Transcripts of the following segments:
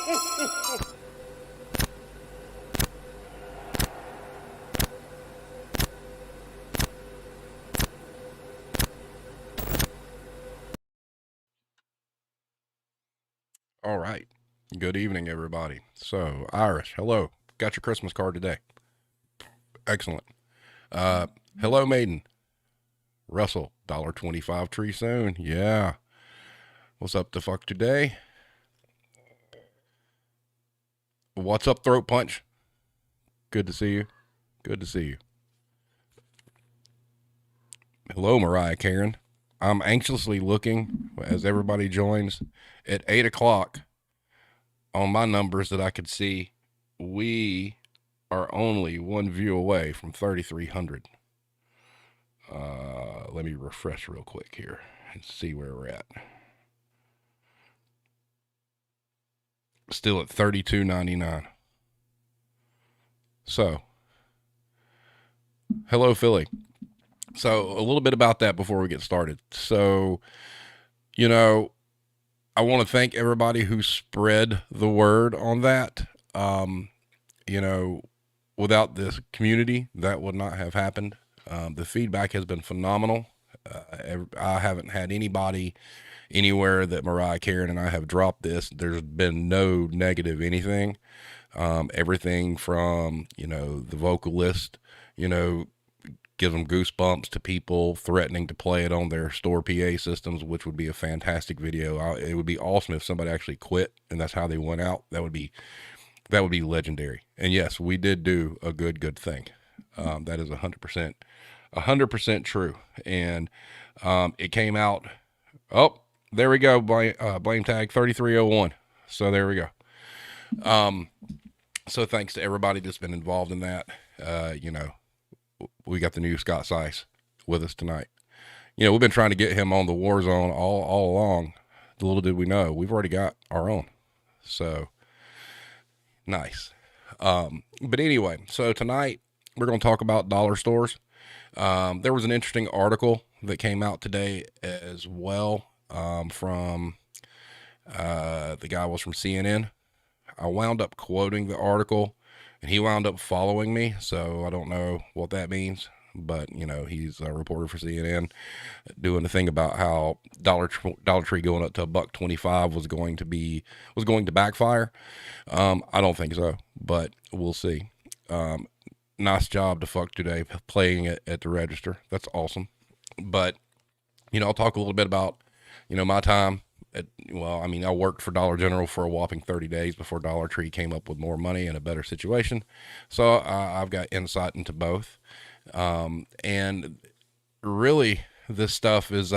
All right. Good evening, everybody. So, Iris, hello. Got your Christmas card today. Excellent. Hello, Maiden. Russell, $1.25 tree soon. Yeah. What's up the fuck today? What's up, Throat Punch? Good to see you. Good to see you. Hello, Mariah Karen. I'm anxiously looking as everybody joins at 8 o'clock on my numbers that I could see. We are only one view away from 3,300. Let me refresh real quick here and see where we're at. Still at 32.99. So, hello, Philly. So, a little bit about that before we get started. So, I want to thank everybody who spread the word on that. Without this community, that would not have happened. The feedback has been phenomenal. I haven't had anybody anywhere that Mariah Karen and I have dropped this. There's been no negative anything. Everything from, the vocalist, gives them goosebumps to people threatening to play it on their store PA systems, which would be a fantastic video. It would be awesome if somebody actually quit and that's how they went out. That would be legendary. And yes, we did do a good thing. That is 100% true. And it came out. Oh, there we go. Blame tag 3301. So there we go. So thanks to everybody that's been involved in that. We got the new Scott Seiss with us tonight. We've been trying to get him on the Warzone all along. Little did we know, we've already got our own. So nice. But anyway, so tonight we're going to talk about dollar stores. There was an interesting article that came out today as well, from, the guy was from CNN. I wound up quoting the article and he wound up following me. So I don't know what that means, but he's a reporter for CNN doing the thing about how Dollar Tree going up to $1.25 was going to backfire. I don't think so, but we'll see. Nice job to fuck today playing it at the register. That's awesome. But, I'll talk a little bit about, my time. I worked for Dollar General for a whopping 30 days before Dollar Tree came up with more money and a better situation. So I've got insight into both. And really this stuff is,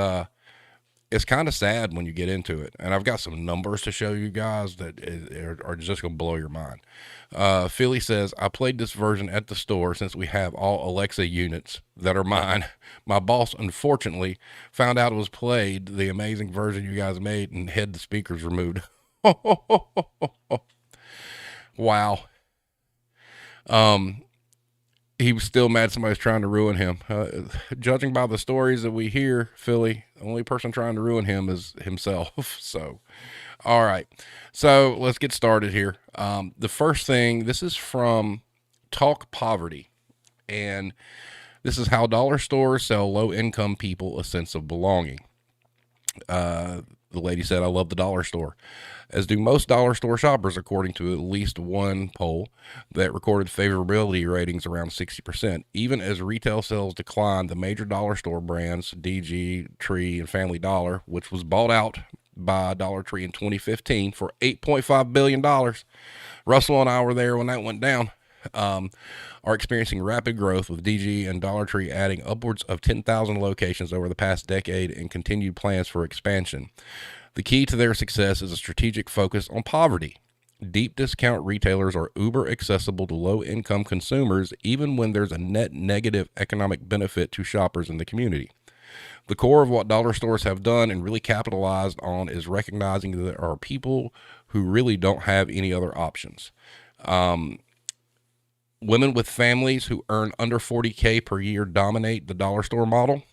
it's kind of sad when you get into it. And I've got some numbers to show you guys that are just going to blow your mind. Philly says, I played this version at the store since we have all Alexa units that are mine. My boss, unfortunately, found out it was played, the amazing version you guys made, and had the speakers removed. Wow. He was still mad somebody's trying to ruin him. Judging by the stories that we hear, Philly, the only person trying to ruin him is himself. So, all right. So let's get started here. The first thing, this is from Talk Poverty. And this is how dollar stores sell low-income people a sense of belonging. The lady said, I love the dollar store, as do most dollar store shoppers, according to at least one poll that recorded favorability ratings around 60%. Even as retail sales declined, the major dollar store brands, DG, Tree, and Family Dollar, which was bought out by Dollar Tree in 2015 for $8.5 billion. Russell and I were there when that went down. Are experiencing rapid growth, with DG and Dollar Tree adding upwards of 10,000 locations over the past decade and continued plans for expansion. The key to their success is a strategic focus on poverty. Deep discount retailers are uber accessible to low-income consumers, even when there's a net negative economic benefit to shoppers in the community. The core of what dollar stores have done and really capitalized on is recognizing that there are people who really don't have any other options. Women with families who earn under $40K per year dominate the dollar store model.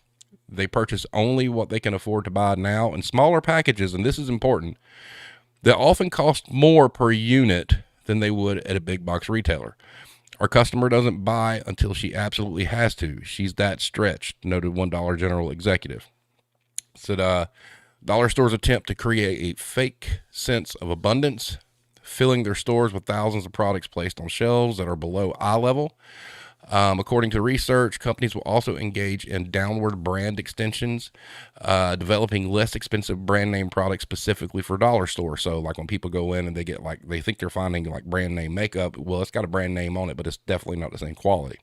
They purchase only what they can afford to buy now in smaller packages, and this is important. that often cost more per unit than they would at a big box retailer. Our customer doesn't buy until she absolutely has to. She's that stretched, noted one Dollar General executive. Said, dollar stores attempt to create a fake sense of abundance, filling their stores with thousands of products placed on shelves that are below eye level. According to research, companies will also engage in downward brand extensions, developing less expensive brand name products specifically for dollar stores. So like when people go in and they think they're finding like brand name makeup, well, it's got a brand name on it, but it's definitely not the same quality.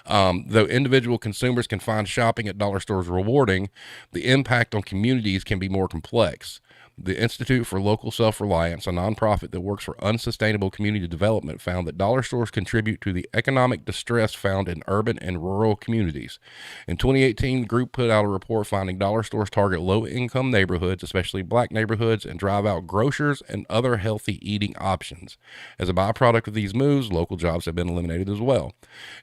Though individual consumers can find shopping at dollar stores rewarding, the impact on communities can be more complex. The Institute for Local Self-Reliance, a nonprofit that works for unsustainable community development, found that dollar stores contribute to the economic distress found in urban and rural communities. In 2018, the group put out a report finding dollar stores target low-income neighborhoods, especially black neighborhoods, and drive out grocers and other healthy eating options. As a byproduct of these moves, local jobs have been eliminated as well.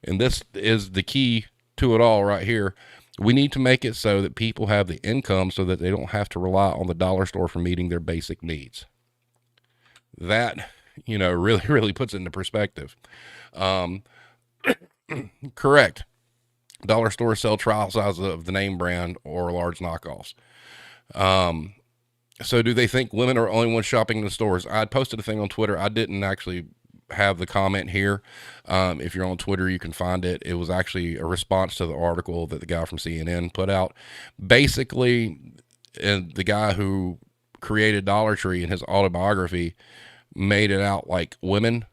And this is the key to it all right here. We need to make it so that people have the income so that they don't have to rely on the dollar store for meeting their basic needs. That, really, really puts it into perspective. Correct. Dollar stores sell trial sizes of the name brand or large knockoffs. So do they think women are the only ones shopping in the stores? I posted a thing on Twitter. I didn't actually have the comment here. If you're on Twitter, you can find it. It was actually a response to the article that the guy from CNN put out. Basically, the guy who created Dollar Tree in his autobiography made it out like women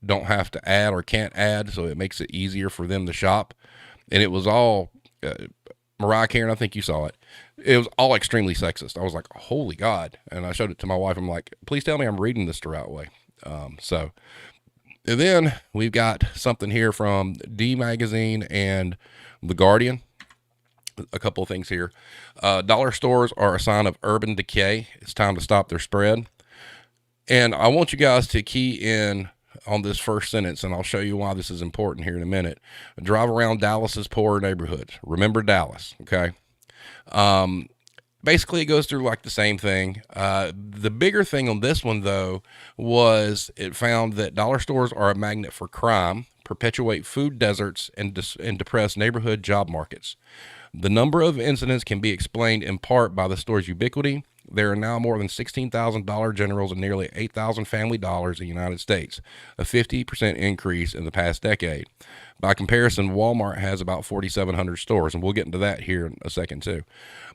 don't have to add or can't add, so it makes it easier for them to shop. And it was all, Mariah Karen, I think you saw it. It was all extremely sexist. I was like, holy God. And I showed it to my wife. I'm like, please tell me I'm reading this the right way. And then we've got something here from D Magazine and The Guardian. A couple of things here. Dollar stores are a sign of urban decay. It's time to stop their spread. And I want you guys to key in on this first sentence, and I'll show you why this is important here in a minute. Drive around Dallas's poorer neighborhoods. Remember Dallas, okay? Basically, it goes through like the same thing. The bigger thing on this one, though, was it found that dollar stores are a magnet for crime, perpetuate food deserts, and depress neighborhood job markets. The number of incidents can be explained in part by the store's ubiquity. There are now more than 16,000 Dollar Generals and nearly 8,000 Family Dollars in the United States, a 50% increase in the past decade. By comparison, Walmart has about 4,700 stores, and we'll get into that here in a second too.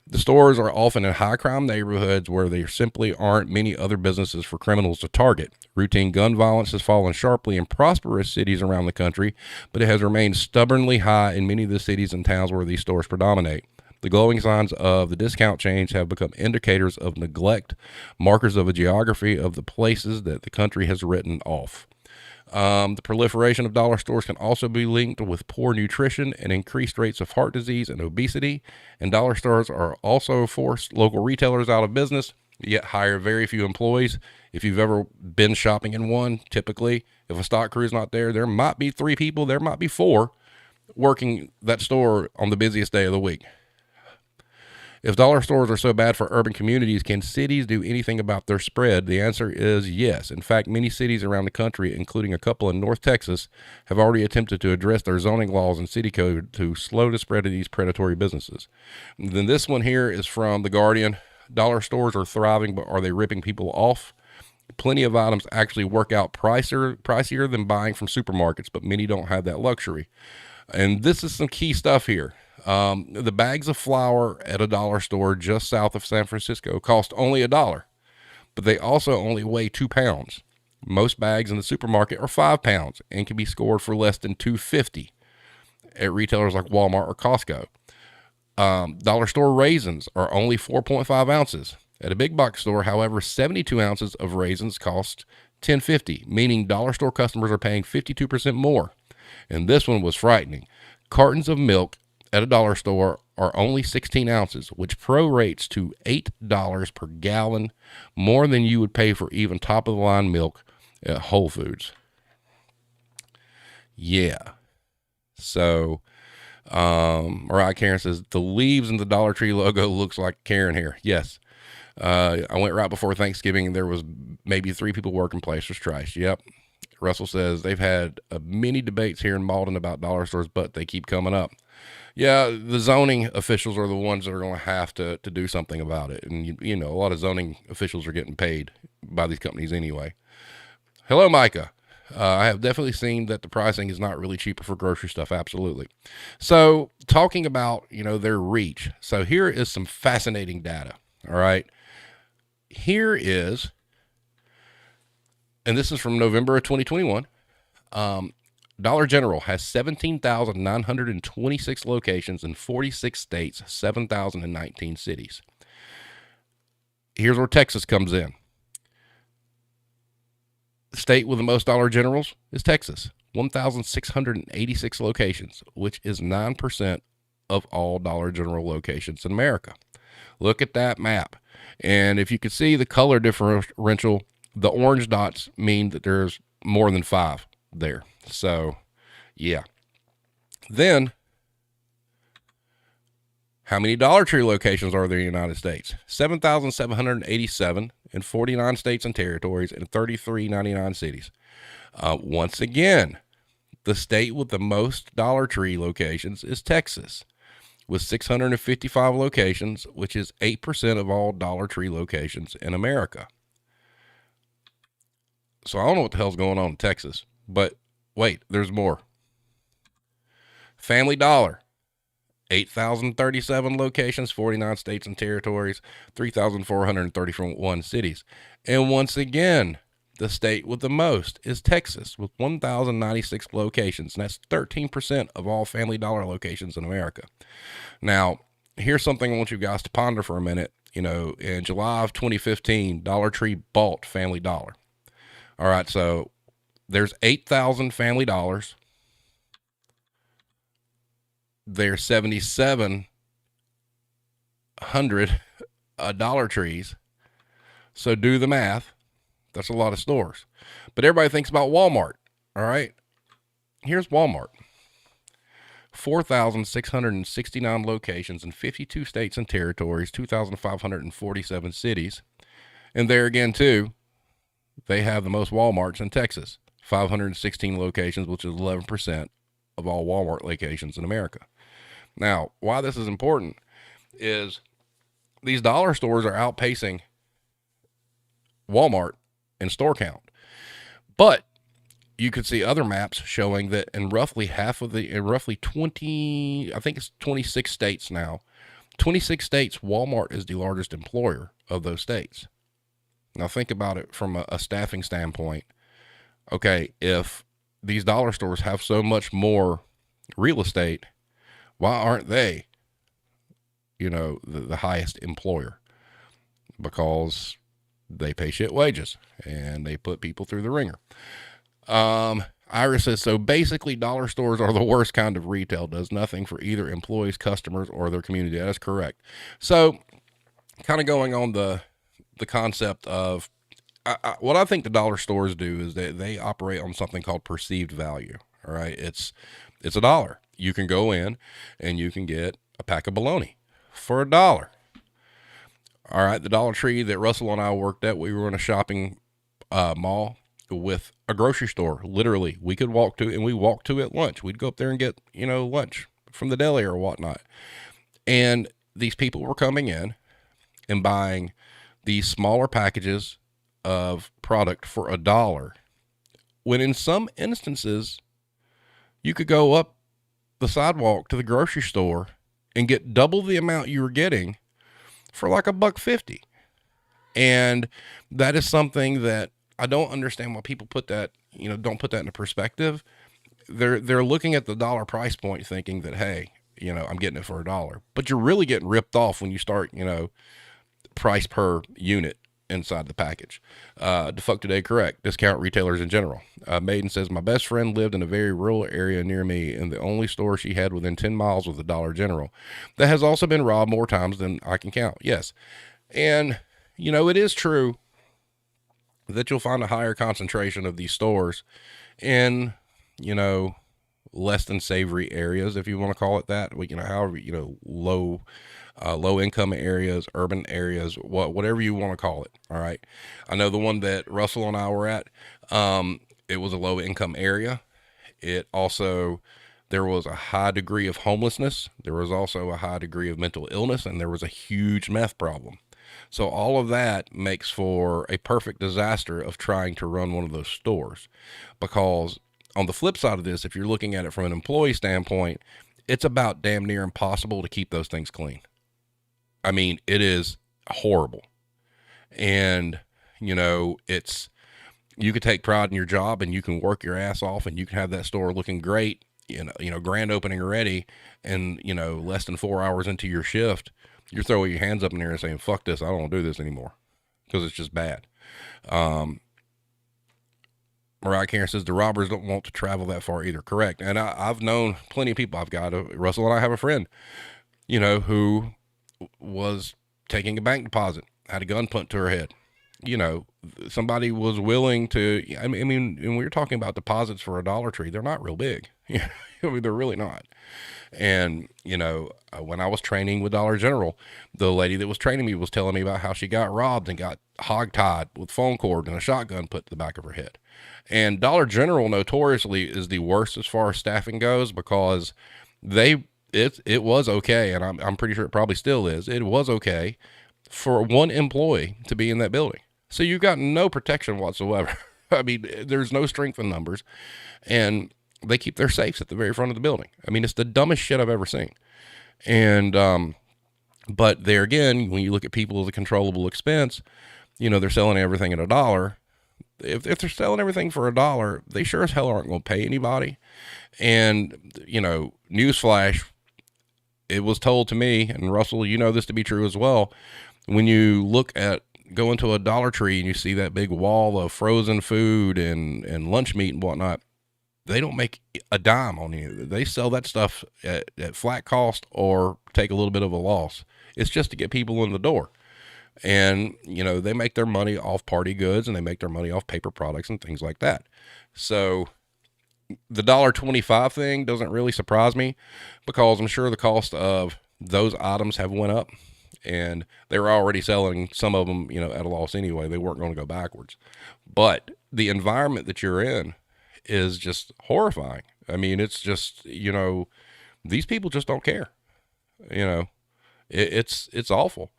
The stores are often in high-crime neighborhoods where there simply aren't many other businesses for criminals to target. Routine gun violence has fallen sharply in prosperous cities around the country, but it has remained stubbornly high in many of the cities and towns where these stores predominate. The glowing signs of the discount chains have become indicators of neglect, markers of a geography of the places that the country has written off. The proliferation of dollar stores can also be linked with poor nutrition and increased rates of heart disease and obesity. And dollar stores are also forced local retailers out of business, yet hire very few employees. If you've ever been shopping in one, typically, if a stock crew is not there, there might be 3 people, there might be 4 working that store on the busiest day of the week. If dollar stores are so bad for urban communities, can cities do anything about their spread? The answer is yes. In fact, many cities around the country, including a couple in North Texas, have already attempted to address their zoning laws and city code to slow the spread of these predatory businesses. And then this one here is from The Guardian. Dollar stores are thriving, but are they ripping people off? Plenty of items actually work out pricier than buying from supermarkets, but many don't have that luxury. And this is some key stuff here. The bags of flour at a dollar store just south of San Francisco cost only $1, but they also only weigh 2 pounds. Most bags in the supermarket are 5 pounds and can be scored for less than $2.50 at retailers like Walmart or Costco. Dollar store raisins are only 4.5 ounces. At a big box store, however, 72 ounces of raisins cost $10.50, meaning dollar store customers are paying 52% more. And this one was frightening. Cartons of milk at a dollar store are only 16 ounces, which prorates to $8 per gallon, more than you would pay for even top-of-the-line milk at Whole Foods. Yeah. So, Mariah Karen says, the leaves in the Dollar Tree logo looks like Karen here. Yes. I went right before Thanksgiving and there was maybe 3 people working place was trashed. Yep. Russell says they've had many debates here in Malden about dollar stores, but they keep coming up. Yeah, the zoning officials are the ones that are going to have to do something about it. And, you know, a lot of zoning officials are getting paid by these companies anyway. Hello, Micah. I have definitely seen that the pricing is not really cheaper for grocery stuff. Absolutely. So talking about, you know, their reach. So here is some fascinating data. All right. Here is, and this is from November of 2021. Dollar General has 17,926 locations in 46 states, 7,019 cities. Here's where Texas comes in. The state with the most Dollar Generals is Texas, 1,686 locations, which is 9% of all Dollar General locations in America. Look at that map. And if you can see the color differential, the orange dots mean that there's more than 5 there. So, yeah. Then, how many Dollar Tree locations are there in the United States? 7,787 in 49 states and territories and 3,399 cities. Once again, the state with the most Dollar Tree locations is Texas, with 655 locations, which is 8% of all Dollar Tree locations in America. So I don't know what the hell's going on in Texas, but wait, there's more. Family Dollar, 8,037 locations, 49 states and territories, 3,431 cities. And once again, the state with the most is Texas, with 1,096 locations. And that's 13% of all Family Dollar locations in America. Now, here's something I want you guys to ponder for a minute. You know, in July of 2015, Dollar Tree bought Family Dollar. All right, so there's 8,000 Family Dollars. There's 7,700 Dollar Trees. So do the math. That's a lot of stores. But everybody thinks about Walmart. All right, here's Walmart. 4,669 locations in 52 states and territories, 2,547 cities. And there again, too, they have the most Walmarts in Texas, 516 locations, which is 11% of all Walmart locations in America. Now, why this is important is these dollar stores are outpacing Walmart in store count. But you could see other maps showing that in roughly 20, I think it's 26 states now, 26 states, Walmart is the largest employer of those states. Now think about it from a staffing standpoint. Okay, if these dollar stores have so much more real estate, why aren't they, you know, the highest employer? Because they pay shit wages and they put people through the ringer. Iris says, so basically dollar stores are the worst kind of retail, does nothing for either employees, customers, or their community. That is correct. So kind of going on the concept of what I think the dollar stores do is that they operate on something called perceived value. All right. It's $1. You can go in and you can get a pack of bologna for $1. All right. The Dollar Tree that Russell and I worked at, we were in a shopping mall with a grocery store. Literally, we could walk to, and we walked to at lunch. We'd go up there and get, you know, lunch from the deli or whatnot. And these people were coming in and buying these smaller packages of product for $1, when in some instances you could go up the sidewalk to the grocery store and get double the amount you were getting for like $1.50. And that is something that I don't understand why people put that, you know, don't put that into perspective. They're looking at the dollar price point thinking that, hey, you know, I'm getting it for $1, but you're really getting ripped off when you start, you know, price per unit inside the package. Defuck Today, correct. Discount retailers in general. Maiden says, my best friend lived in a very rural area near me, and the only store she had within 10 miles was the Dollar General. That has also been robbed more times than I can count. Yes. And, you know, it is true that you'll find a higher concentration of these stores in, you know, less than savory areas, if you want to call it that. However, low income areas, urban areas, whatever you want to call it. All right. I know the one that Russell and I were at, it was a low income area. It also, there was a high degree of homelessness. There was also a high degree of mental illness, and there was a huge meth problem. So all of that makes for a perfect disaster of trying to run one of those stores, because on the flip side of this, if you're looking at it from an employee standpoint, it's about damn near impossible to keep those things clean. I mean, it is horrible. And, you could take pride in your job and you can work your ass off and you can have that store looking great, grand opening already. And, less than 4 hours into your shift, you're throwing your hands up in the air and saying, fuck this, I don't want to do this anymore, because it's just bad. Mariah Karen says the robbers don't want to travel that far either. Correct. And I've known plenty of people. Russell and I have a friend, who was taking a bank deposit, had a gun put to her head. Somebody was willing to, and we were talking about deposits for a Dollar Tree. They're not real big. They're really not. And, when I was training with Dollar General, the lady that was training me was telling me about how she got robbed and got hogtied with phone cord and a shotgun put to the back of her head. And Dollar General notoriously is the worst as far as staffing goes, because it was okay. And I'm pretty sure it probably still is. It was okay for one employee to be in that building. So you got no protection whatsoever. I mean, there's no strength in numbers, and they keep their safes at the very front of the building. I mean, it's the dumbest shit I've ever seen. And, but there again, when you look at people as a controllable expense, they're selling everything at $1. If they're selling everything for $1, they sure as hell aren't going to pay anybody. And, newsflash, it was told to me, and Russell, this to be true as well. When you go into a Dollar Tree and you see that big wall of frozen food and lunch meat and whatnot, they don't make a dime on any of it. They sell that stuff at flat cost or take a little bit of a loss. It's just to get people in the door. And, they make their money off party goods, and they make their money off paper products and things like that. So the $1.25 thing doesn't really surprise me, because I'm sure the cost of those items have went up, and they were already selling some of them, at a loss anyway. They weren't going to go backwards. But the environment that you're in is just horrifying. I mean, it's just, these people just don't care. It's awful.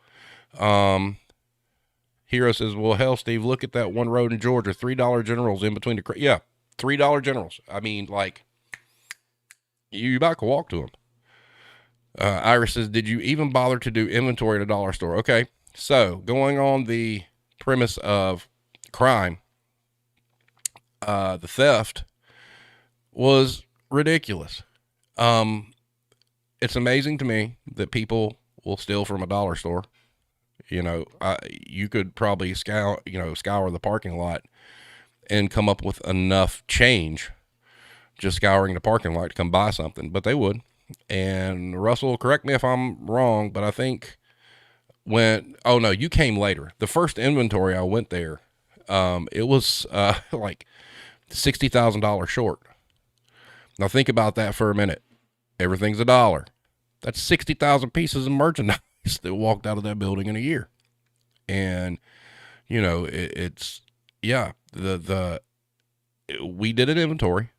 Hero says, well, hell, Steve, look at that one road in Georgia, $3 Generals in between yeah, $3 Generals. I mean, like, you about to walk to them. Iris says, did you even bother to do inventory at a dollar store? Okay. So going on the premise of crime, the theft was ridiculous. It's amazing to me that people will steal from a dollar store. You could probably scour the parking lot and come up with enough change just scouring the parking lot to come buy something, but they would. And Russell, correct me if I'm wrong, but I think oh no, you came later. The first inventory I went there, it was, like $60,000 short. Now think about that for a minute. Everything's $1. That's 60,000 pieces of merchandise that walked out of that building in a year. And, we did an inventory.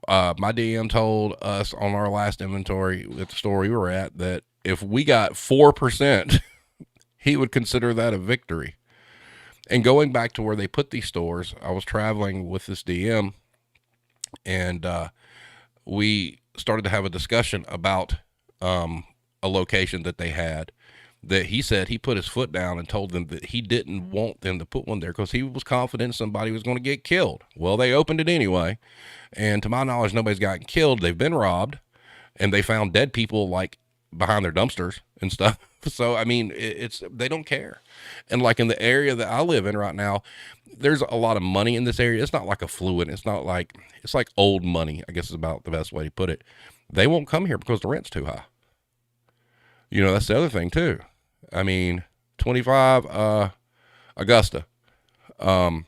My DM told us on our last inventory at the store we were at that if we got 4%, he would consider that a victory. And going back to where they put these stores, I was traveling with this DM, and we started to have a discussion about a location that they had that he said he put his foot down and told them that he didn't want them to put one there because he was confident somebody was going to get killed. Well, they opened it anyway, and to my knowledge, nobody's gotten killed. They've been robbed, and they found dead people like behind their dumpsters and stuff. So, I mean, they don't care. And like in the area that I live in right now, there's a lot of money in this area. It's not like affluent. It's like old money, I guess is about the best way to put it. They won't come here because the rent's too high. That's the other thing too. I mean, 25, Augusta. But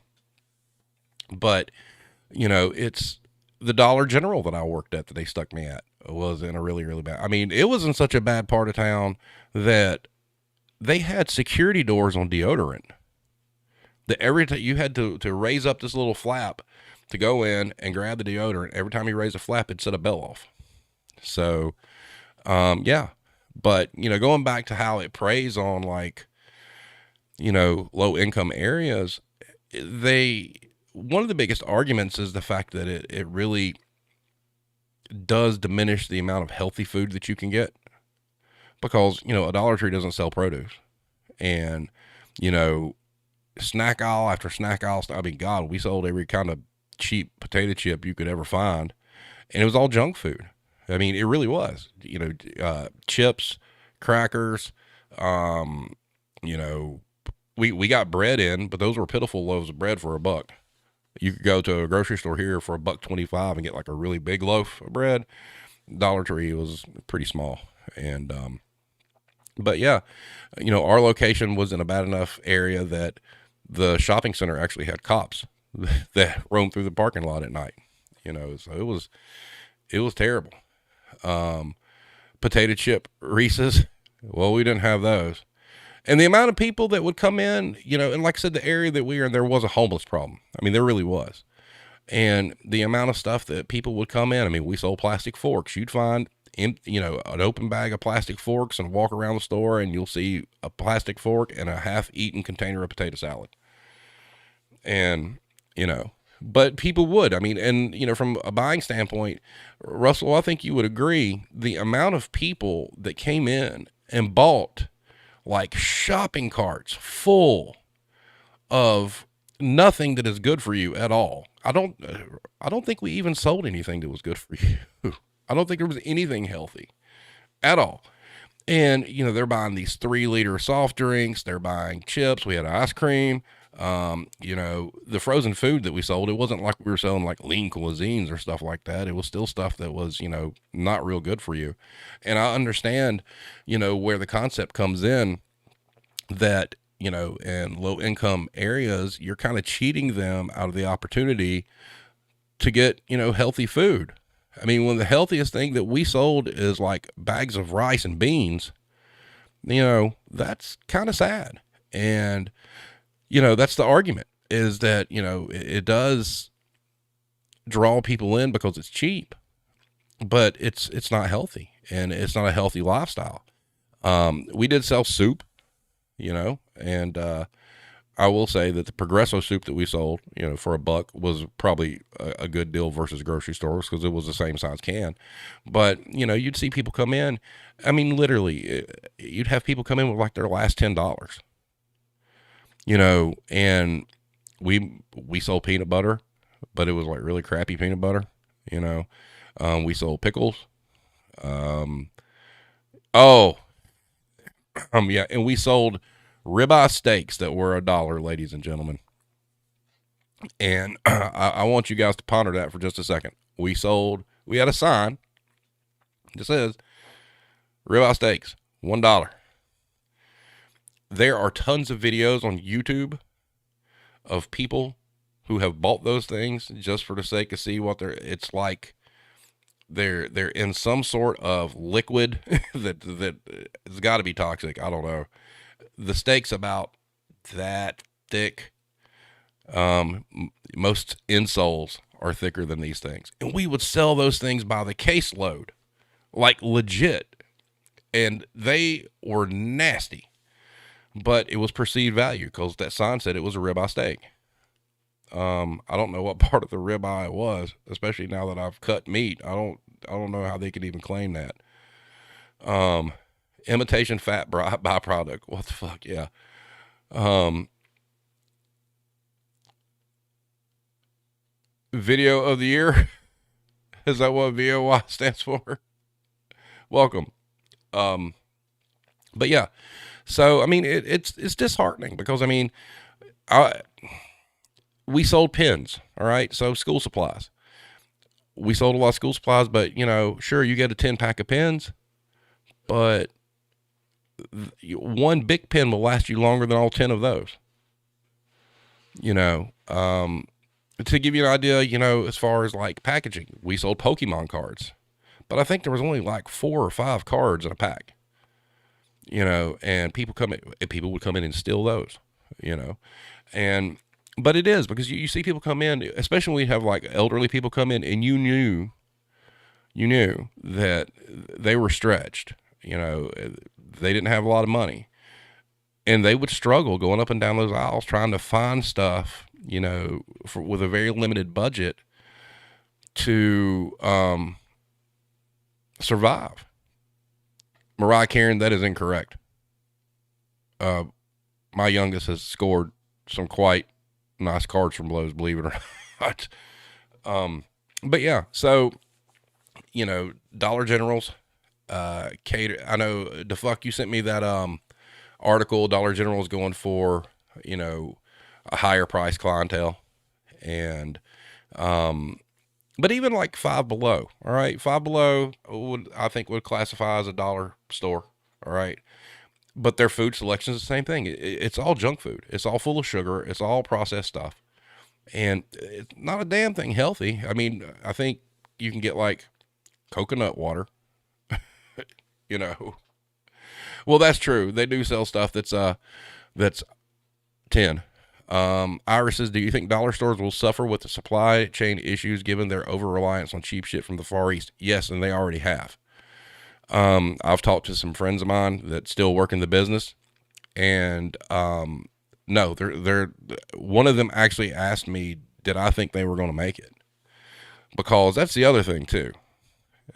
it's the Dollar General that I worked at that they stuck me at was in a really, really bad. I mean, it was in such a bad part of town that they had security doors on deodorant. That every time you had to raise up this little flap to go in and grab the deodorant. Every time you raise a flap, it'd set a bell off. So, yeah. But, going back to how it preys on, like, low income areas, one of the biggest arguments is the fact that it really does diminish the amount of healthy food that you can get, because, a Dollar Tree doesn't sell produce, and, snack aisle after snack aisle. I mean, God, we sold every kind of cheap potato chip you could ever find, and it was all junk food. I mean, it really was, chips, crackers, we got bread in, but those were pitiful loaves of bread for $1. You could go to a grocery store here for $1.25 and get like a really big loaf of bread. Dollar Tree was pretty small. And, but yeah, our location was in a bad enough area that the shopping center actually had cops that roamed through the parking lot at night, so it was terrible. Potato chip Reese's, well, we didn't have those. And the amount of people that would come in, and like I said, the area that we were in, there was a homeless problem. I mean, there really was. And the amount of stuff that people would come in, I mean, we sold plastic forks. You'd find, an open bag of plastic forks and walk around the store and you'll see a plastic fork and a half-eaten container of potato salad. And, but people would, I mean, and, from a buying standpoint, Russell, I think you would agree, the amount of people that came in and bought like shopping carts full of nothing that is good for you at all. I don't think we even sold anything that was good for you. I don't think there was anything healthy at all. And, they're buying these 3-liter soft drinks. They're buying chips. We had ice cream. The frozen food that we sold, it wasn't like we were selling like lean cuisines or stuff like that. It was still stuff that was, not real good for you. And I understand, where the concept comes in that, in low income areas, you're kind of cheating them out of the opportunity to get, healthy food. I mean, when the healthiest thing that we sold is like bags of rice and beans, that's kind of sad. And, that's the argument, is that, it does draw people in because it's cheap, but it's not healthy, and it's not a healthy lifestyle. We did sell soup, and, I will say that the Progresso soup that we sold, for $1 was probably a good deal versus grocery stores, because it was the same size can. But, you'd see people come in. I mean, literally, you'd have people come in with like their last $10. And we sold peanut butter, but it was like really crappy peanut butter. We sold pickles. Yeah, and we sold ribeye steaks that were $1, ladies and gentlemen. And I want you guys to ponder that for just a second. We had a sign that says ribeye steaks, $1. There are tons of videos on YouTube of people who have bought those things just for the sake of see what it's like. They're in some sort of liquid that it's got to be toxic. I don't know. The steak's about that thick. Most insoles are thicker than these things. And we would sell those things by the caseload, like legit. And they were nasty, but it was perceived value because that sign said it was a ribeye steak. I don't know what part of the ribeye it was, especially now that I've cut meat. I don't know how they could even claim that. Imitation fat byproduct. What the fuck? Yeah. Video of the year. Is that what VOY stands for? Welcome. But yeah, so, I mean, it's disheartening because, I mean, we sold pens. All right. So school supplies, we sold a lot of school supplies, but sure, you get a 10-pack of pens, but one big pen will last you longer than all 10 of those. to give you an idea, as far as like packaging, we sold Pokemon cards, but I think there was only like 4 or 5 cards in a pack, and people would come in and steal those, and, but it is because you see people come in, especially when we have like elderly people come in and you knew that they were stretched, they didn't have a lot of money, and they would struggle going up and down those aisles trying to find stuff, with a very limited budget to survive. Mariah Karen, that is incorrect. My youngest has scored some quite nice cards from Lowe's, believe it or not. But yeah, so, Dollar Generals, cater. I know the fuck you sent me that article. Dollar General is going for, a higher price clientele, and but even like Five Below, all right, Five Below I think would classify as a dollar store, all right, but their food selection is the same thing. It's all junk food. It's all full of sugar. It's all processed stuff, and it's not a damn thing healthy. I mean, I think you can get like coconut water, you know. Well, that's true. They do sell stuff that's tin. Iris says, do you think dollar stores will suffer with the supply chain issues given their over reliance on cheap shit from the Far East? Yes, and they already have. I've talked to some friends of mine that still work in the business, and no, they're one of them actually asked me, did I think they were going to make it? Because that's the other thing too.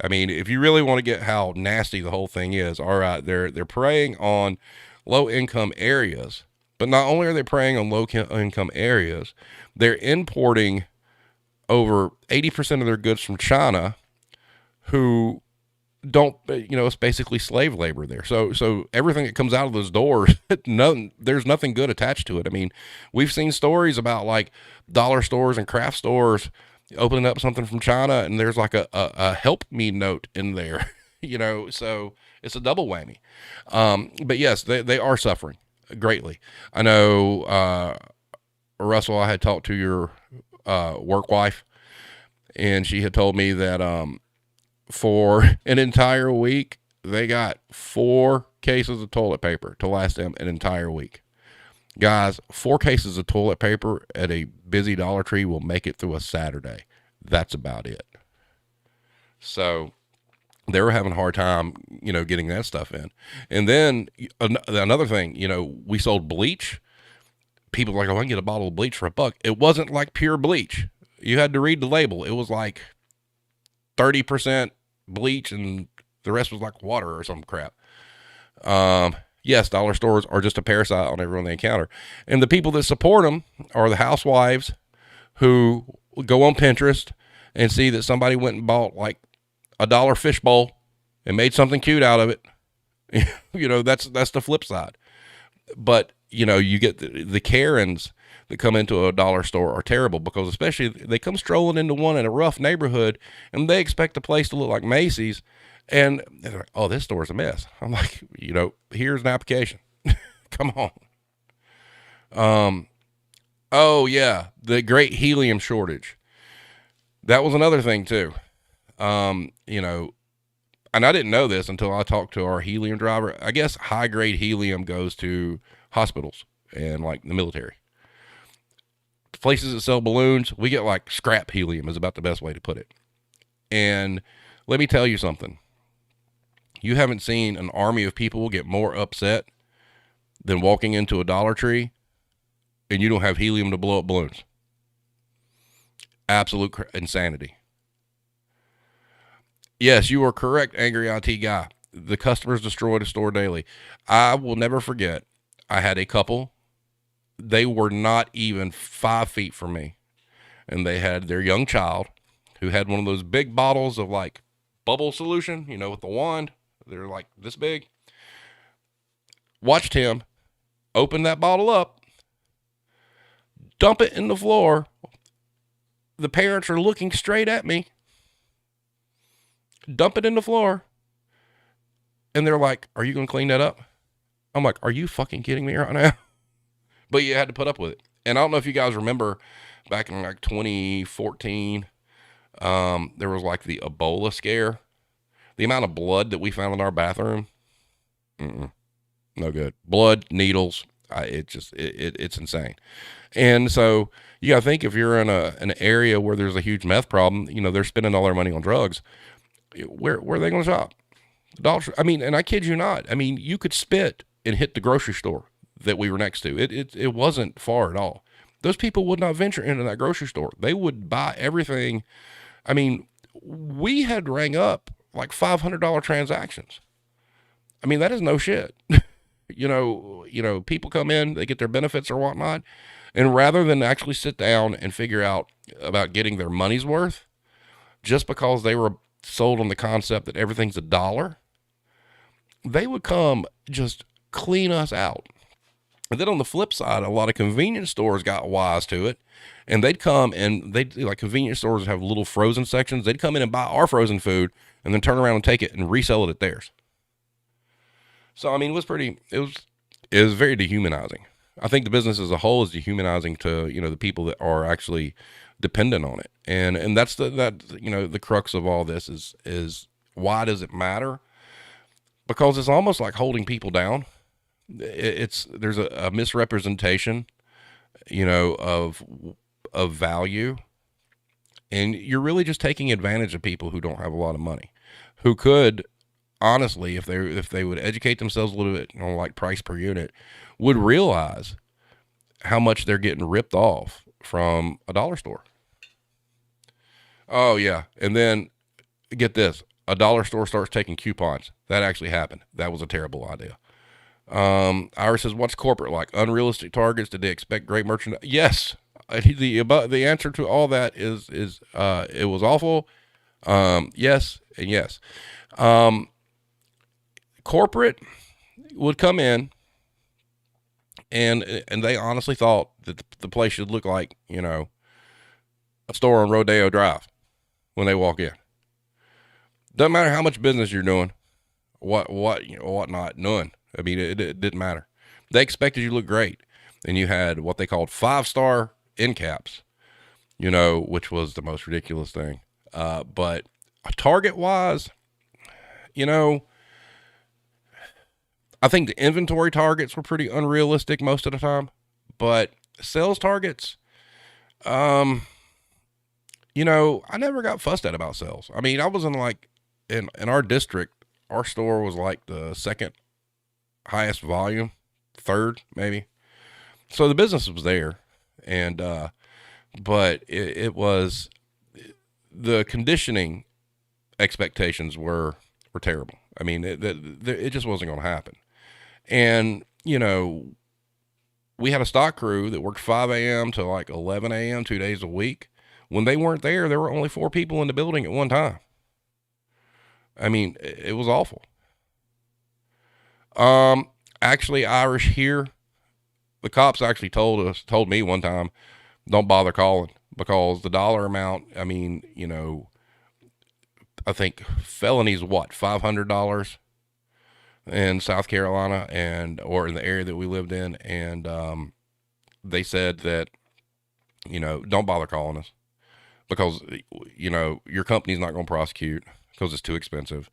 I mean, if you really want to get how nasty the whole thing is, all right, they're preying on low income areas. But not only are they preying on low income areas, they're importing over 80% of their goods from China, who don't, it's basically slave labor there. So everything that comes out of those doors, there's nothing good attached to it. I mean, we've seen stories about like dollar stores and craft stores opening up something from China, and there's like a help me note in there, so it's a double whammy. But yes, they are suffering greatly. I know, Russell, I had talked to your work wife, and she had told me that for an entire week, they got 4 cases of toilet paper to last them an entire week. Guys, 4 cases of toilet paper at a busy Dollar Tree will make it through a Saturday. That's about it. So they were having a hard time, getting that stuff in. And then another thing, we sold bleach. People were like, oh, I can get a bottle of bleach for $1. It wasn't like pure bleach. You had to read the label. It was like 30% bleach and the rest was like water or some crap. Yes, dollar stores are just a parasite on everyone they encounter. And the people that support them are the housewives who go on Pinterest and see that somebody went and bought like $1 fish bowl and made something cute out of it. That's the flip side. But, you get the Karens that come into a dollar store are terrible, because especially they come strolling into one in a rough neighborhood and they expect the place to look like Macy's. And they're like, oh, this store's a mess. I'm like, here's an application. Come on. Oh yeah. The great helium shortage. That was another thing too. And I didn't know this until I talked to our helium driver. I guess high grade helium goes to hospitals and like the military. Places that sell balloons, we get like scrap helium is about the best way to put it. And let me tell you something. You haven't seen an army of people get more upset than walking into a Dollar Tree and you don't have helium to blow up balloons. Absolute insanity. Yes, you are correct, Angry IT Guy. The customers destroy the store daily. I will never forget, I had a couple. They were not even 5 feet from me. And they had their young child who had one of those big bottles of like bubble solution, with the wand. They're like this big. Watched him open that bottle up, dump it in the floor. The parents are looking straight at me. Dump it in the floor. And they're like, are you going to clean that up? I'm like, are you fucking kidding me right now? But you had to put up with it. And I don't know if you guys remember back in like 2014, there was like the Ebola scare. The amount of blood that we found in our bathroom, no good. Blood, needles, it's insane. And so you got to think, if you're in an area where there's a huge meth problem, they're spending all their money on drugs. Where are they going to shop? I mean, and I kid you not. I mean, you could spit and hit the grocery store that we were next to. It wasn't far at all. Those people would not venture into that grocery store. They would buy everything. I mean, we had rang up like $500 transactions. I mean, that is no shit. People come in, they get their benefits or whatnot, and rather than actually sit down and figure out about getting their money's worth, just because they were sold on the concept that everything's $1, they would come just clean us out. And then on the flip side, a lot of convenience stores got wise to it, and they'd come and like convenience stores have little frozen sections. They'd come in and buy our frozen food and then turn around and take it and resell it at theirs. So, I mean, it was very dehumanizing. I think the business as a whole is dehumanizing to, the people that are actually dependent on it. And that's the crux of all this is why does it matter? Because it's almost like holding people down. There's a misrepresentation, of value, and you're really just taking advantage of people who don't have a lot of money, who could honestly, if they would educate themselves a little bit on like price per unit, would realize how much they're getting ripped off from a dollar store. Oh yeah. And then get this, a dollar store starts taking coupons. That actually happened. That was a terrible idea. Iris says, what's corporate like? Unrealistic targets? Did they expect great merchandise? Yes. The answer to all that is it was awful. Yes and yes. Corporate would come in and they honestly thought that the place should look like, a store on Rodeo Drive when they walk in. Doesn't matter how much business you're doing, what not, none. I mean, it didn't matter. They expected you to look great. And you had what they called 5-star end caps, which was the most ridiculous thing. But target wise, I think the inventory targets were pretty unrealistic most of the time, but sales targets, I never got fussed at about sales. I mean, I was in our district, our store was like the second highest volume, third maybe. So the business was there, and but it was, the conditioning expectations were terrible. I mean, it just wasn't going to happen. And, we had a stock crew that worked 5 a.m. to like 11 a.m. 2 days a week. When they weren't there were only 4 people in the building at one time. I mean, it was awful. Actually, Irish here, the cops actually told me one time, don't bother calling, because the dollar amount, I mean, I think felonies, $500 in South Carolina or in the area that we lived in. And, they said that, don't bother calling us because, your company's not going to prosecute because it's too expensive.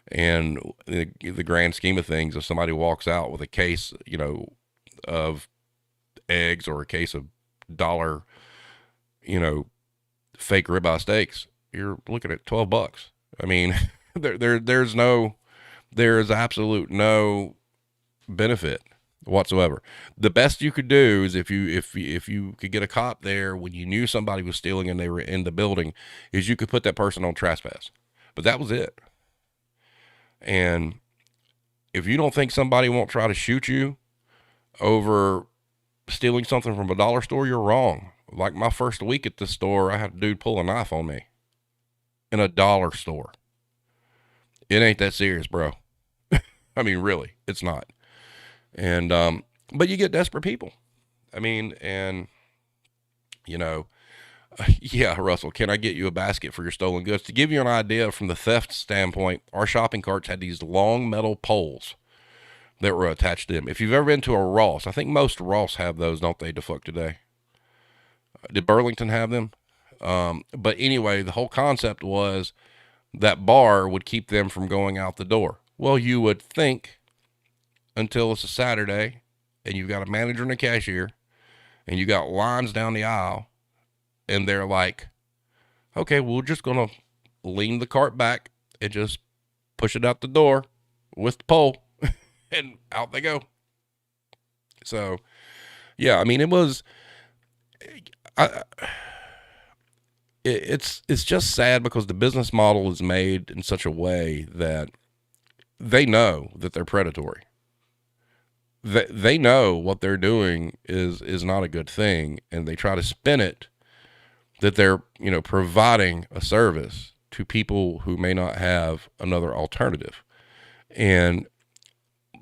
And the grand scheme of things, if somebody walks out with a case, of eggs or a case of dollar, fake ribeye steaks, you're looking at $12. I mean, there's absolute no benefit whatsoever. The best you could do is if you could get a cop there when you knew somebody was stealing and they were in the building, is you could put that person on trespass. But that was it. And if you don't think somebody won't try to shoot you over stealing something from a dollar store, you're wrong. Like my first week at the store, I had a dude pull a knife on me in a dollar store. It ain't that serious, bro. I mean, really, it's not. And, but you get desperate people. I mean, and, yeah, Russell, can I get you a basket for your stolen goods? To give you an idea from the theft standpoint, our shopping carts had these long metal poles that were attached to them. If you've ever been to a Ross, I think most Ross have those, don't they, defunct today? Did Burlington have them? But anyway, the whole concept was that bar would keep them from going out the door. Well, you would think until it's a Saturday and you've got a manager and a cashier and you got lines down the aisle and they're like, okay, we're just going to lean the cart back and just push it out the door with the pole and out they go. So, yeah, I mean, it was, it's just sad because the business model is made in such a way that they know that they're predatory. They know what they're doing is not a good thing, and they try to spin it that they're, providing a service to people who may not have another alternative. And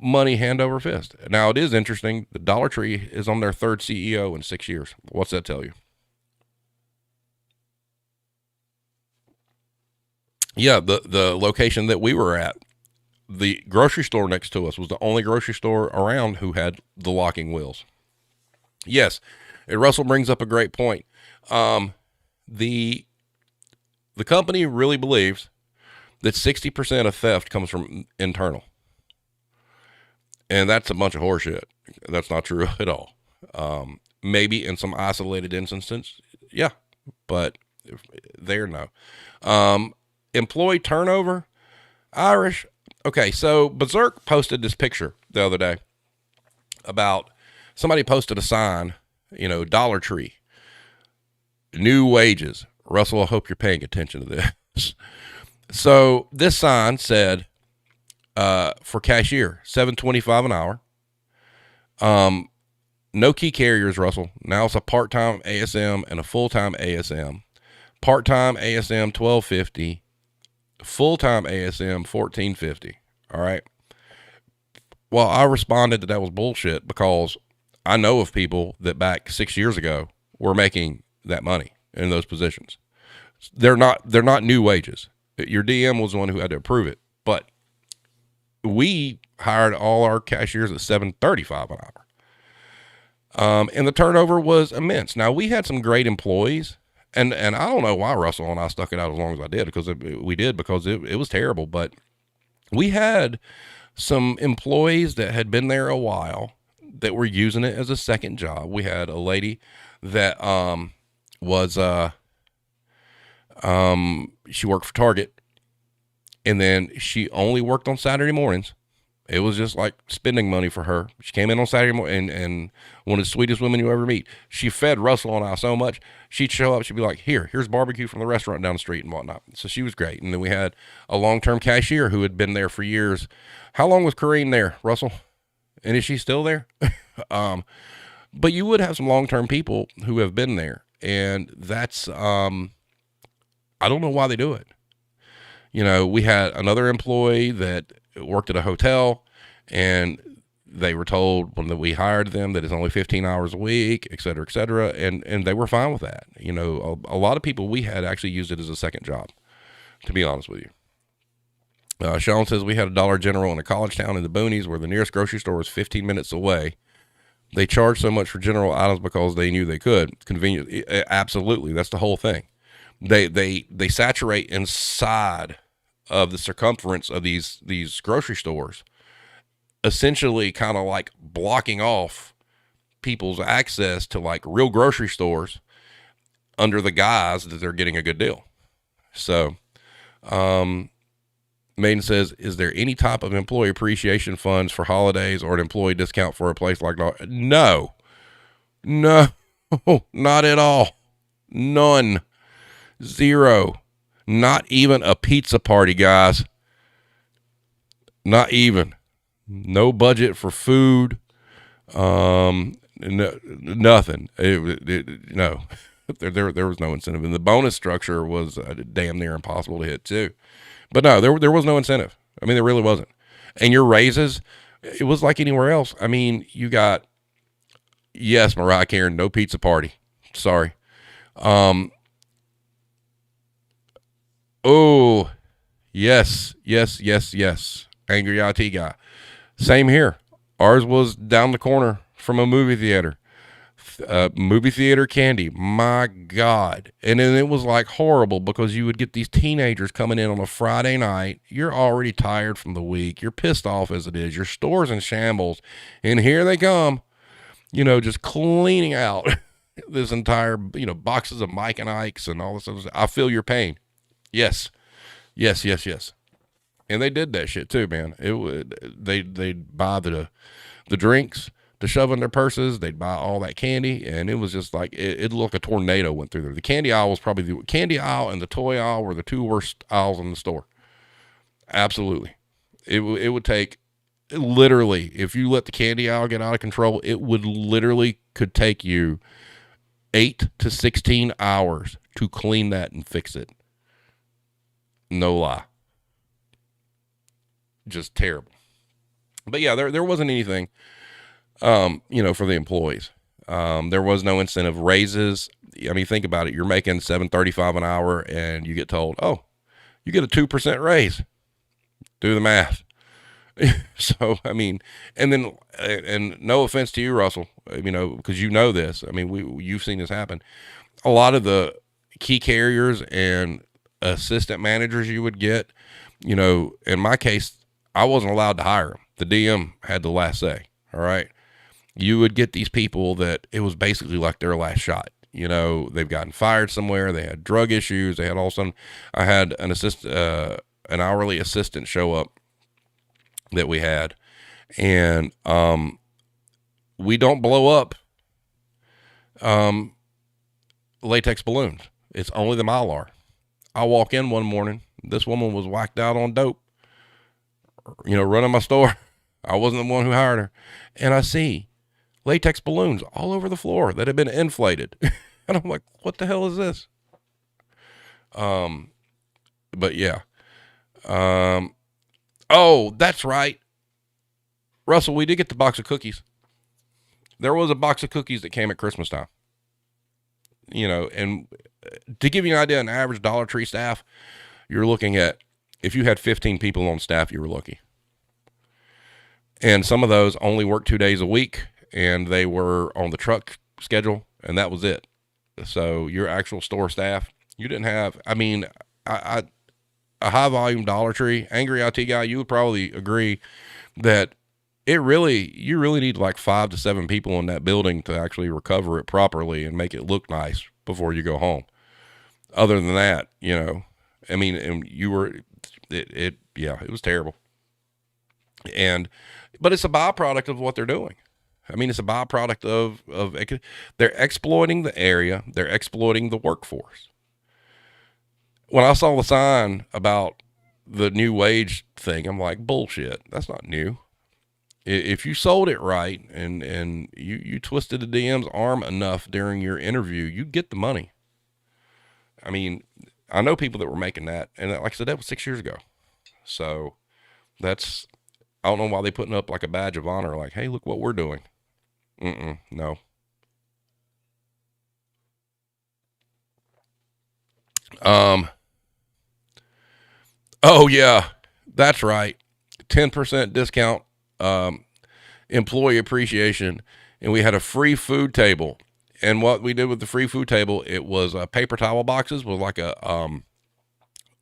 money hand over fist. Now, it is interesting. The Dollar Tree is on their third CEO in 6 years. What's that tell you? Yeah, the location that we were at, the grocery store next to us was the only grocery store around who had the locking wheels. Yes, and Russell brings up a great point. The company really believes that 60% of theft comes from internal. And that's a bunch of horseshit. That's not true at all. Maybe in some isolated instances, yeah, but there, no. Employee turnover, Irish. Okay, so Berserk posted this picture the other day about somebody posted a sign, Dollar Tree, new wages. Russell, I hope you're paying attention to this. So this sign said, for cashier, $7.25 an hour. No key carriers, Russell. Now it's a part-time ASM and a full-time ASM. Part-time ASM, $12.50. Full-time ASM, $14.50. All right. Well, I responded that was bullshit because I know of people that back 6 years ago were making that money in those positions. They're not new wages. Your DM was the one who had to approve it, but we hired all our cashiers at $7.35 an hour. And the turnover was immense. Now, we had some great employees, and I don't know why Russell and I stuck it out as long as I did, because it was terrible. But we had some employees that had been there a while that were using it as a second job. We had a lady that she worked for Target, and then she only worked on Saturday mornings. It was just like spending money for her. She came in on Saturday morning, and one of the sweetest women you ever meet. She fed Russell and I so much. She'd show up. She'd be like, here's barbecue from the restaurant down the street and whatnot. So she was great. And then we had a long-term cashier who had been there for years. How long was Corrine there, Russell? And is she still there? But you would have some long-term people who have been there. And that's, I don't know why they do it. We had another employee that worked at a hotel, and they were told when we hired them that it's only 15 hours a week, et cetera, and they were fine with that. A lot of people we had actually used it as a second job, to be honest with you. Sean says we had a Dollar General in a college town in the boonies where the nearest grocery store was 15 minutes away. They charged so much for general items because they knew they could. Convenient. Absolutely. That's the whole thing. They saturate inside of the circumference of these grocery stores, essentially kind of like blocking off people's access to like real grocery stores under the guise that they're getting a good deal. So, Maiden says, is there any type of employee appreciation funds for holidays or an employee discount for a place like that? No, not at all. None. Zero. Not even a pizza party, guys. Not even. No budget for food. Nothing. No. There was no incentive. And the bonus structure was damn near impossible to hit too. But no, there was no incentive. I mean, there really wasn't. And your raises, it was like anywhere else. I mean, you got, yes, Mariah Carey, no pizza party. Sorry. Oh, yes. Angry IT guy. Same here. Ours was down the corner from a movie theater. Movie theater candy, my God. And then it was like horrible because you would get these teenagers coming in on a Friday night. You're already tired from the week. You're pissed off as it is. Your store's in shambles. And here they come, just cleaning out this entire, boxes of Mike and Ike's and all this other stuff. I feel your pain. Yes. Yes, yes, yes. And they did that shit too, man. They'd buy the drinks to shove in their purses. They'd buy all that candy, and it was just like it looked like a tornado went through there. The candy aisle was probably the candy aisle and the toy aisle were the two worst aisles in the store. Absolutely, it would take literally, if you let the candy aisle get out of control, it would literally could take you 8 to 16 hours to clean that and fix it. No lie. Just terrible. But yeah, there wasn't anything for the employees. There was no incentive raises. I mean, think about it. You're making $7.35 an hour and you get told, oh, you get a 2% raise. Do the math. So, I mean, and then, and no offense to you, Russell, because this, I mean, you've seen this happen. A lot of the key carriers and assistant managers you would get, in my case, I wasn't allowed to hire them. The DM had the last say. All right. You would get these people that it was basically like their last shot. They've gotten fired somewhere. They had drug issues. They had all of a sudden, I had an hourly assistant show up that we had. And, we don't blow up, latex balloons. It's only the Mylar. I walk in one morning. This woman was whacked out on dope, running my store. I wasn't the one who hired her. And I see latex balloons all over the floor that had been inflated. And I'm like, what the hell is this? But yeah. Oh, that's right. Russell, we did get the box of cookies. There was a box of cookies that came at Christmas time. And to give you an idea, an average Dollar Tree staff, you're looking at, if you had 15 people on staff, you were lucky. And some of those only worked 2 days a week, and they were on the truck schedule, and that was it. So your actual store staff, you didn't have, a high volume Dollar Tree, angry IT guy, you would probably agree that you really need like 5 to 7 people in that building to actually recover it properly and make it look nice before you go home. Other than that, and you were, it was terrible. But it's a byproduct of what they're doing. It's a byproduct of they're exploiting the area. They're exploiting the workforce. When I saw the sign about the new wage thing, I'm like, bullshit. That's not new. If you sold it right and you twisted the DM's arm enough during your interview, you get the money. I know people that were making that, and like I said, that was 6 years ago. So I don't know why they putting up like a badge of honor, like, hey, look what we're doing. No. Oh yeah, that's right. 10% discount, employee appreciation. And we had a free food table. And what we did with the free food table, it was paper towel boxes with like a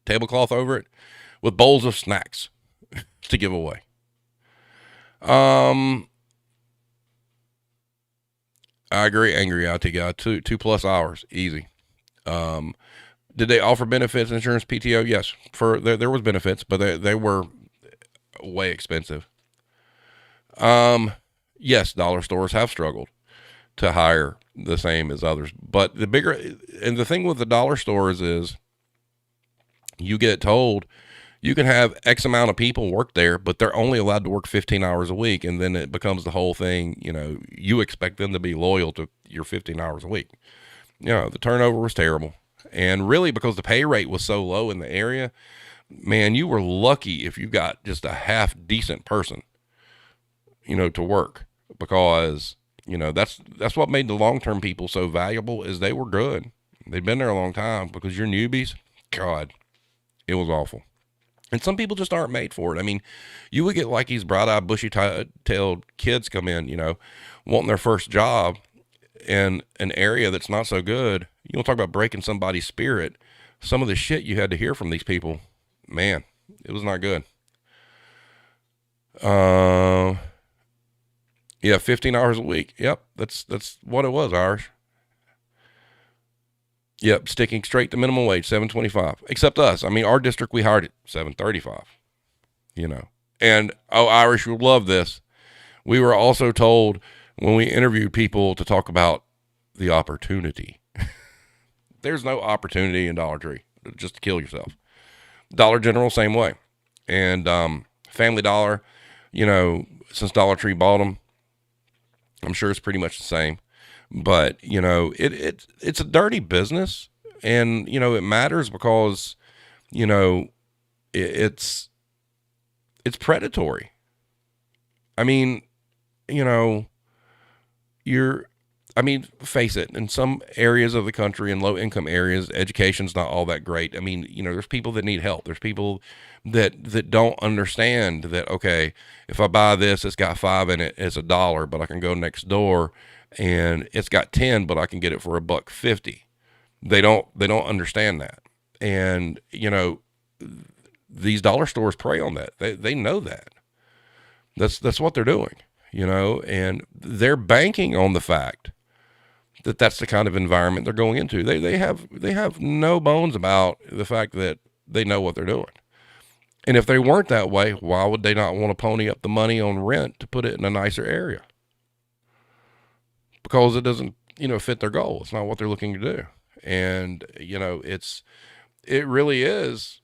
tablecloth over it with bowls of snacks to give away. I agree. Angry IT guy, 2+ hours. Easy. Did they offer benefits, insurance, PTO? Yes. There was benefits, but they were way expensive. Yes, dollar stores have struggled to hire the same as others, but the thing with the dollar stores is you get told you can have X amount of people work there, but they're only allowed to work 15 hours a week. And then it becomes the whole thing, you expect them to be loyal to your 15 hours a week. The turnover was terrible. And really, because the pay rate was so low in the area, man, you were lucky if you got just a half decent person, to work, because, that's what made the long-term people so valuable, is they were good. They'd been there a long time, because your newbies, God, it was awful. And some people just aren't made for it. You would get like these bright-eyed, bushy-tailed kids come in, wanting their first job, in an area that's not so good, you want to talk about breaking somebody's spirit. Some of the shit you had to hear from these people, man, it was not good. Uh, yeah, 15 hours a week. Yep, that's what it was, Irish. Yep, sticking straight to minimum wage, 7.25. Except us. I mean, our district, we hired at 7.35. You know, and Irish, you'll love this. We were also told when we interviewed people to talk about the opportunity. There's no opportunity in Dollar Tree, just to kill yourself. Dollar General, same way. And Family Dollar, you know, since Dollar Tree bought them, I'm sure it's pretty much the same. But, you know, it's a dirty business. And, you know, it matters because, you know, it's predatory. I mean, you know, face it, in some areas of the country, in low income areas, education's not all that great. I mean, you know, there's people that need help. There's people that don't understand that, okay, if I buy this, it's got 5 in it, it's $1, but I can go next door and it's got 10, but I can get it for $1.50. They don't understand that. And, you know, these dollar stores prey on that. They know that. That's what they're doing, you know, and they're banking on the fact that that's the kind of environment they're going into. They have no bones about the fact that they know what they're doing. And if they weren't that way, why would they not want to pony up the money on rent to put it in a nicer area? Because it doesn't, you know, fit their goal. It's not what they're looking to do. And, you know, it really is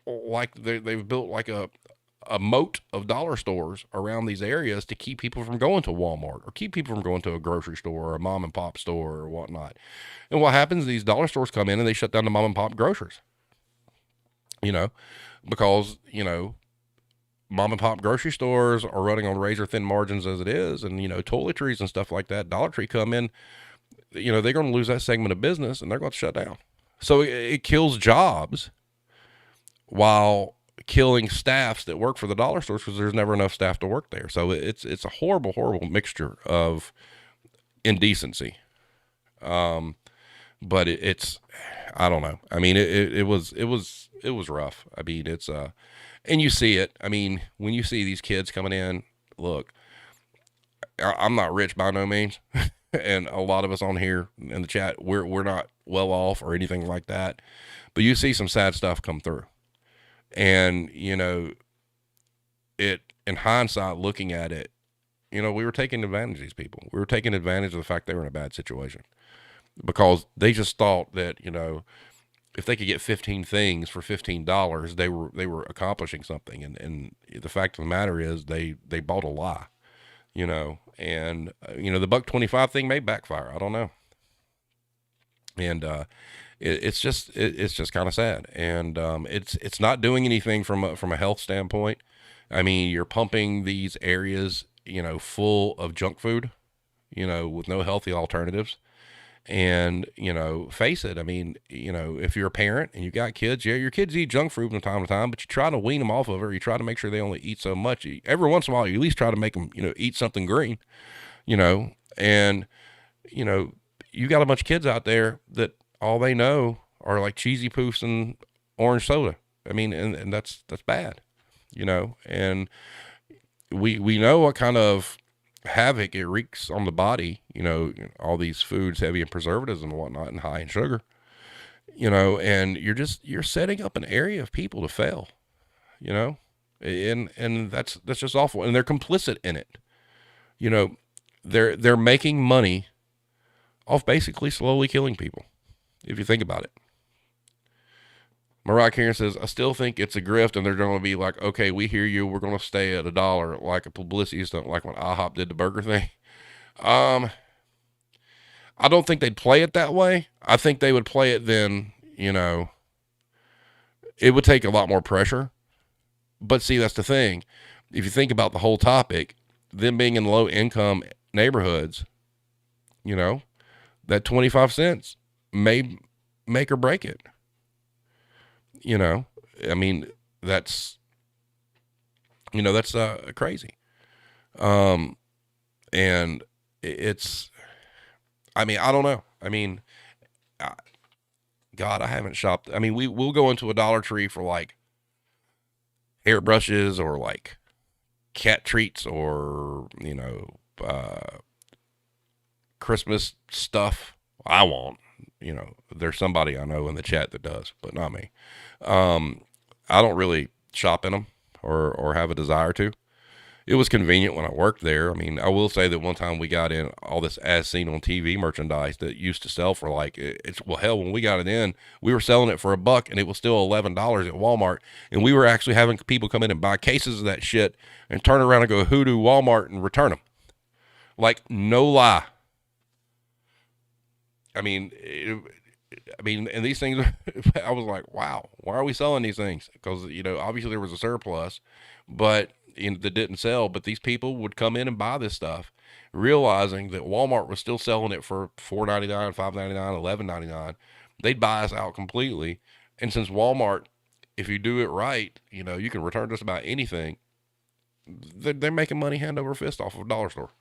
like they've built like a moat of dollar stores around these areas to keep people from going to Walmart or keep people from going to a grocery store or a mom and pop store or whatnot. And what happens, these dollar stores come in and they shut down the mom and pop grocers, you know, because, you know, mom and pop grocery stores are running on razor thin margins as it is. And, you know, toiletries and stuff like that, Dollar Tree come in, you know, they're going to lose that segment of business and they're going to shut down. So it kills jobs while killing staffs that work for the dollar stores because there's never enough staff to work there. So it's a horrible mixture of indecency. But it's I don't know. I mean, it was rough. I mean, and you see it. I mean, when you see these kids coming in, look, I'm not rich by no means. And a lot of us on here in the chat, we're not well off or anything like that. But you see some sad stuff come through. And, you know, in hindsight, looking at it, you know, we were taking advantage of these people. We were taking advantage of the fact they were in a bad situation because they just thought that, you know, if they could get 15 things for $15, they were accomplishing something. And the fact of the matter is they bought a lie, you know, and, you know, the $1.25 thing may backfire. I don't know. And, it's just kind of sad. And, it's not doing anything from a health standpoint. I mean, you're pumping these areas, you know, full of junk food, you know, with no healthy alternatives. And, you know, face it. I mean, you know, if you're a parent and you got kids, yeah, your kids eat junk food from time to time, but you try to wean them off of it. Or you try to make sure they only eat so much. Every once in a while, you at least try to make them, you know, eat something green, you know, and, you know, you got a bunch of kids out there that all they know are like cheesy poofs and orange soda. I mean, and that's bad, you know, and we know what kind of havoc it wreaks on the body, you know, all these foods heavy in preservatives and whatnot and high in sugar, you know, and you're setting up an area of people to fail, you know, and that's just awful. And they're complicit in it. You know, they're making money off basically slowly killing people, if you think about it. Mariah Karen says, I still think it's a grift, and they're going to be like, okay, we hear you. We're going to stay at $1, like a publicity stunt, like when IHOP did the burger thing. I don't think they'd play it that way. I think they would play it then, you know, it would take a lot more pressure. But see, that's the thing. If you think about the whole topic, them being in low income neighborhoods, you know, that 25 cents may make or break it. You know, I mean, that's crazy. And it's, I mean, I don't know. I mean, I, God, I haven't shopped. I mean, we'll go into a Dollar Tree for like hairbrushes or like cat treats or, Christmas stuff. I want, there's somebody I know in the chat that does, but not me. I don't really shop in them or have a desire to. It was convenient when I worked there. I mean, I will say that one time we got in all this as seen on TV merchandise that used to sell for like, well, hell, when we got it in, we were selling it for $1 and it was still $11 at Walmart. And we were actually having people come in and buy cases of that shit and turn around and go hoodoo Walmart and return them. Like, no lie. I mean, and these things, I was like, wow, why are we selling these things? Because, obviously there was a surplus, but that didn't sell. But these people would come in and buy this stuff, realizing that Walmart was still selling it for $4.99, $5.99, $11.99. They'd buy us out completely. And since Walmart, if you do it right, you can return just about anything. They're making money hand over fist off of a dollar store.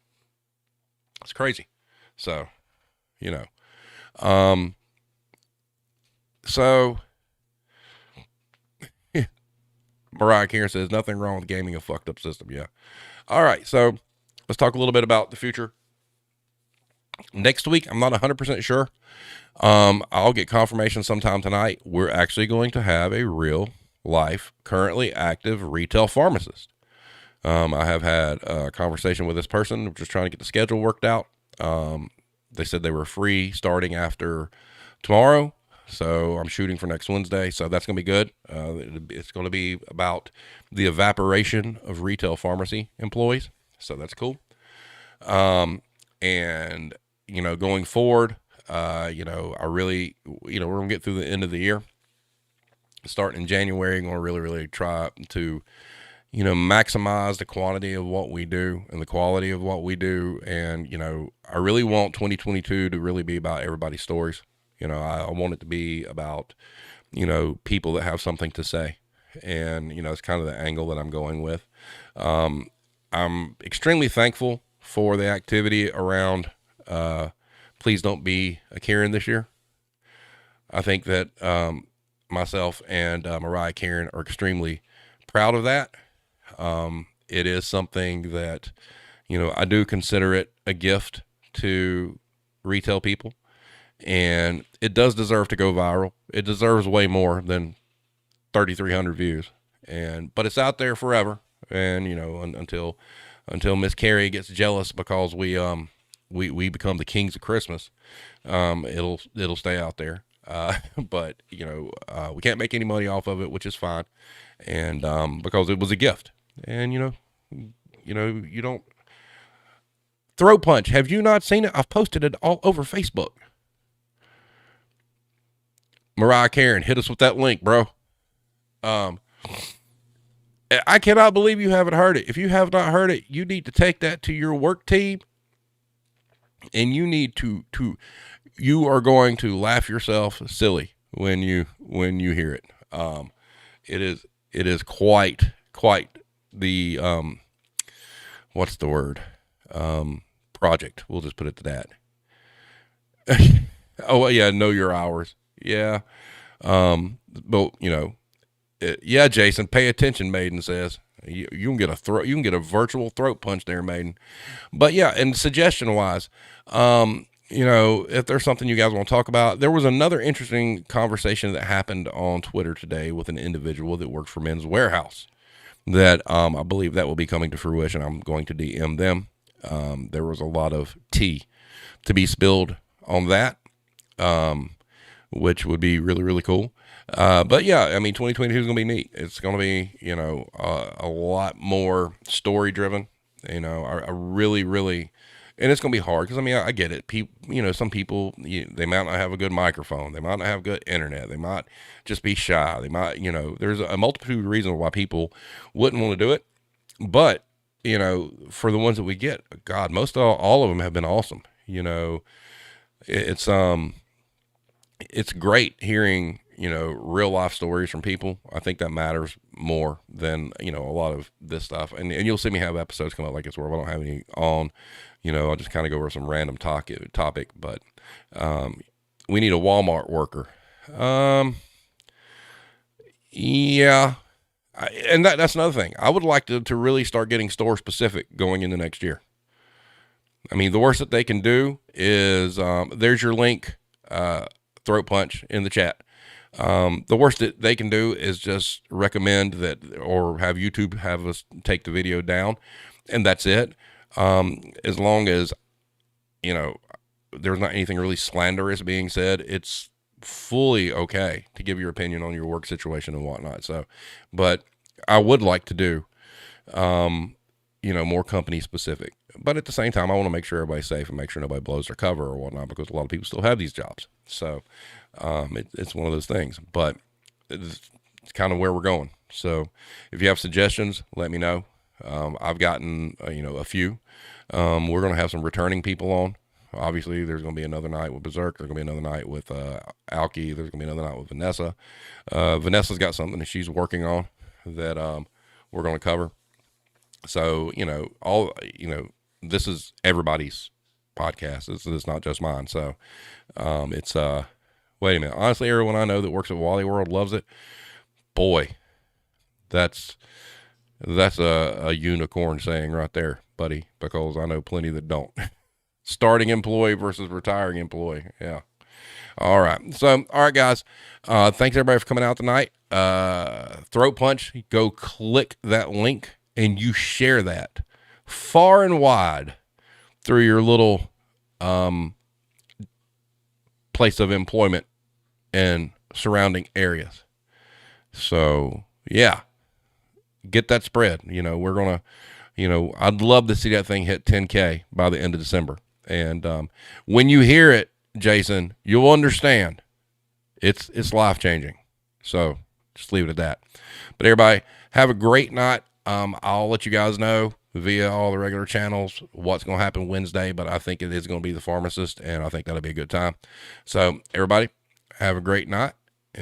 It's crazy. So, so Mariah Carey says nothing wrong with gaming a fucked up system. Yeah. All right. So let's talk a little bit about the future. Next week, I'm not 100% sure. I'll get confirmation sometime tonight. We're actually going to have a real life, currently active retail pharmacist. I have had a conversation with this person, just trying to get the schedule worked out. They said they were free starting after tomorrow. So I'm shooting for next Wednesday. So that's going to be good. It's going to be about the evaporation of retail pharmacy employees. So that's cool. And, going forward, I really, we're going to get through the end of the year. Starting in January, I'm going to really, really try to, maximize the quantity of what we do and the quality of what we do. And, I really want 2022 to really be about everybody's stories. I want it to be about, people that have something to say. And, it's kind of the angle that I'm going with. I'm extremely thankful for the activity around Please Don't Be a Karen this year. I think that myself and Mariah Karen are extremely proud of that. It is something that, I do consider it a gift to retail people. And it does deserve to go viral. It deserves way more than 3,300 views. But it's out there forever. And, until Miss Carrie gets jealous because we become the kings of Christmas, it'll stay out there. But we can't make any money off of it, which is fine. And, because it was a gift and, you don't throat punch. Have you not seen it? I've posted it all over Facebook. Mariah Karen, hit us with that link, bro. I cannot believe you haven't heard it. If you have not heard it, you need to take that to your work team, and you need to you are going to laugh yourself silly when you hear it. It is quite the what's the word? Project. We'll just put it to that. Oh yeah, know your hours. Yeah. But yeah, Jason, pay attention, Maiden says. You can get a virtual throat punch there, Maiden. But yeah, and suggestion wise, if there's something you guys want to talk about, there was another interesting conversation that happened on Twitter today with an individual that worked for Men's Warehouse that, I believe that will be coming to fruition. I'm going to DM them. There was a lot of tea to be spilled on that. Which would be really, really cool. But yeah, I mean, 2022 is going to be neat. It's going to be, a lot more story driven, I really, really, and it's going to be hard. Cause I mean, I get it. People, some people, they might not have a good microphone. They might not have good internet. They might just be shy. They might, there's a multitude of reasons why people wouldn't want to do it. But, for the ones that we get, God, most all of them have been awesome. It's great hearing, real life stories from people. I think that matters more than, a lot of this stuff. And you'll see me have episodes come out like this where I don't have any on, I'll just kind of go over some random topic, but, we need a Walmart worker. Yeah. And that's another thing. I would like to really start getting store specific going into next year. I mean, the worst that they can do is, there's your link, throat punch in the chat. The worst that they can do is just recommend that, or have YouTube have us take the video down, and that's it. As long as, there's not anything really slanderous being said, it's fully okay to give your opinion on your work situation and whatnot. So, but I would like to do, more company specific, but at the same time, I want to make sure everybody's safe and make sure nobody blows their cover or whatnot, because a lot of people still have these jobs. So, it's one of those things, but it's kind of where we're going. So if you have suggestions, let me know. I've gotten, a few. We're going to have some returning people on. Obviously, there's going to be another night with Berserk. There's going to be another night with Alki. There's going to be another night with Vanessa. Vanessa's got something that she's working on that we're going to cover. So, this is everybody's podcast. It's not just mine. So it's wait a minute. Honestly, everyone I know that works at Wally World loves it. Boy, that's a unicorn saying right there, buddy, because I know plenty that don't. Starting employee versus retiring employee. Yeah. All right. So, all right, guys. Thanks everybody for coming out tonight. Throat punch. Go click that link and you share that far and wide through your little place of employment and surrounding areas. So, yeah. Get that spread. We're going to, I'd love to see that thing hit 10K by the end of December. And when you hear it, Jason, you'll understand it's life-changing. So just leave it at that. But everybody, have a great night. I'll let you guys know via all the regular channels what's going to happen Wednesday, but I think it is going to be the pharmacist, and I think that'll be a good time. So everybody, have a great night,